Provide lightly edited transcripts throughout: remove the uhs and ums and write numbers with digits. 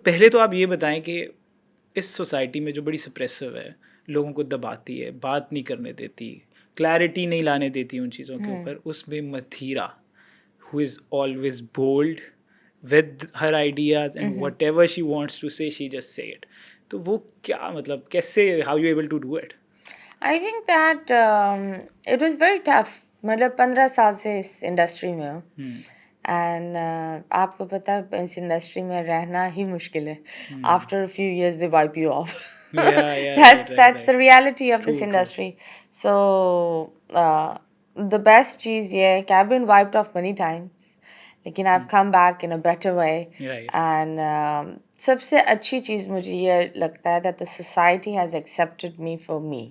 पहले तो आप ये बताएं कि इस सोसाइटी में जो बड़ी सप्रेसिव है, लोगों को दबाती है, बात नहीं करने देती, क्लैरिटी नहीं लाने देती उन चीज़ों के ऊपर, उसमें Mathira who is always bold with her ideas and whatever she wants to say she just say it. तो वो क्या मतलब कैसे how you able to do it? I think that it was very tough. मतलब 15 साल से इस इंडस्ट्री में हूँ एंड आपको पता है इस इंडस्ट्री में रहना ही मुश्किल है. After a few years they wipe you of. Yeah, That's the right. reality of this True. industry. So the best चीज़ ये है कि I've been wiped off many times, लेकिन I've come back in a better way. Right. And सबसे अच्छी चीज़ मुझे ये लगता है that the society has accepted me for me.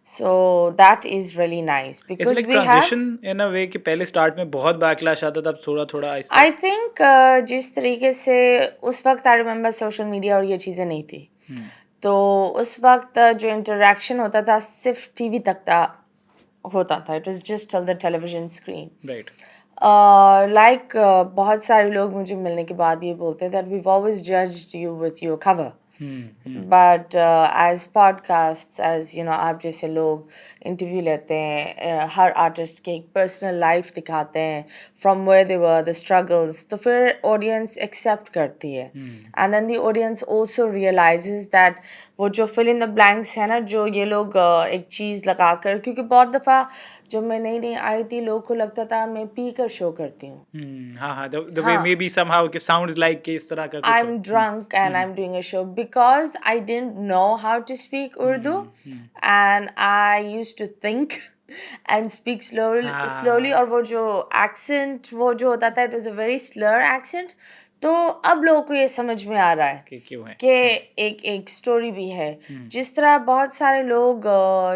So that is really nice It's because like we have. transition in a way कि पहले start में बहुत बैकलैश आता था, अब थोड़ा थोड़ा आहिस्ता. I think जिस तरीके से उस वक्त आई रिमेम्बर सोशल मीडिया और ये चीज़ें नहीं थी, तो उस वक्त जो इंटरेक्शन होता था सिर्फ टीवी तक था होता था. It was just on the television screen. Right. Like बहुत सारे लोग मुझे मिलने के बाद ये बोलते हैं that we've always judged you with your cover. But as podcasts, as you know, आप जैसे लोग इंटरव्यू लेते हैं, हर आर्टिस्ट की एक पर्सनल लाइफ दिखाते हैं, from where they were, the struggles, तो फिर ऑडियंस एक्सेप्ट करती है. And then the audience also realizes that वो जो fill in the blanks है ना, जो ये लोग एक चीज़ लगाकर, क्योंकि बहुत दफ़ा जब मैं नई नई आई थी लोगों को लगता था मैं पी कर शो करती हूँ. हाँ, the way maybe somehow it sounds like कि इस तरह का कुछ हो. I'm drunk and I'm doing a show because I didn't know how to speak Urdu, and I used to think and speak slowly और वो जो accent वो जो होता था, it was a very slur accent. तो अब लोगों को ये समझ में आ रहा है कि क्यों है. कि एक स्टोरी भी है. जिस तरह बहुत सारे लोग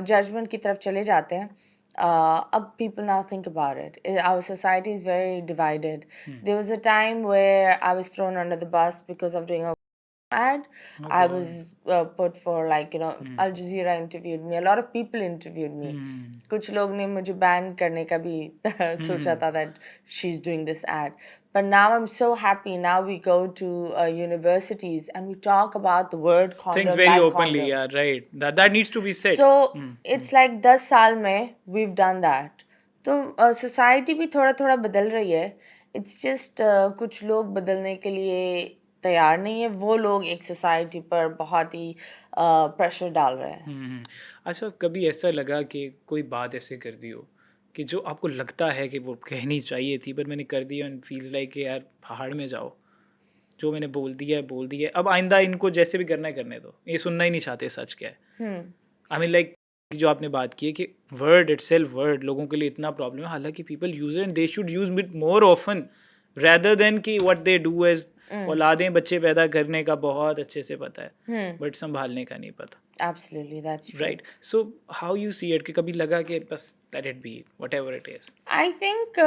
जजमेंट की तरफ चले जाते हैं, अब people now think about it. Our society is very divided. There was a time where I was thrown under the bus because of doing a ad. I was put for like, you know, Al Jazeera interviewed me. A lot of people interviewed me. कुछ लोग ने मुझे ban करने का भी सोचा था that she's doing this ad. But now I'm so happy. Now we go to universities and we talk about the word condom. Things very like openly, condom. yeah, right. That needs to be said. So it's like 10 साल में we've done that. तो society भी थोड़ा थोड़ा बदल रही है. It's just कुछ लोग बदलने के लिए तैयार नहीं है. वो लोग एक सोसाइटी पर बहुत ही प्रेशर डाल रहे हैं. अच्छा, कभी ऐसा लगा कि कोई बात ऐसे कर दी हो कि जो आपको लगता है कि वो कहनी चाहिए थी पर मैंने कर दी एंड फील्स लाइक कि यार पहाड़ में जाओ, जो मैंने बोल दिया है, अब आइंदा इनको जैसे भी करना है करने दो, ये सुनना ही नहीं चाहते सच क्या है. आई मीन लाइक जो आपने बात की है कि वर्ड इटसेल्फ, वर्ड लोगों के लिए इतना प्रॉब्लम है, हालांकि people use and they should use it more often rather than कि व्हाट दे डू एज औलादें बच्चे पैदा करने का बहुत अच्छे से पता है बट संभालने का नहीं पता. Absolutely, that's true. Right. So how you see it कि कभी लगा कि बस let it be whatever it is. I think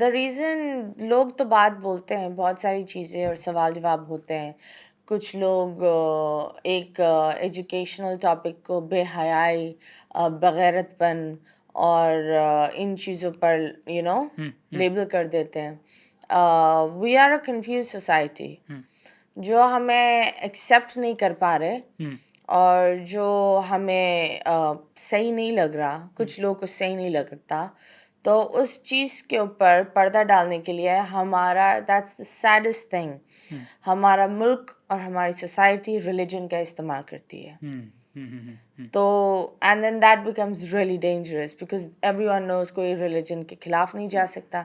the reason लोग तो बात बोलते हैं, बहुत सारी चीज़ें और सवाल जवाब होते हैं. कुछ लोग एक एजुकेशनल टॉपिक को बेहयाई, बगैरतपन और इन चीज़ों पर लेबल कर देते हैं. We are a confuse society जो हमें एक्सेप्ट नहीं कर पा रहे और जो हमें सही नहीं लग रहा, कुछ लोगों को सही नहीं लगता. तो उस चीज़ के ऊपर पर्दा डालने के लिए हमारा, दैट्स द सैडेस्ट थिंग, हमारा मुल्क और हमारी सोसाइटी रिलीजन का इस्तेमाल करती है. तो and then that becomes really dangerous because everyone knows कोई रिलीजन के खिलाफ नहीं जा सकता.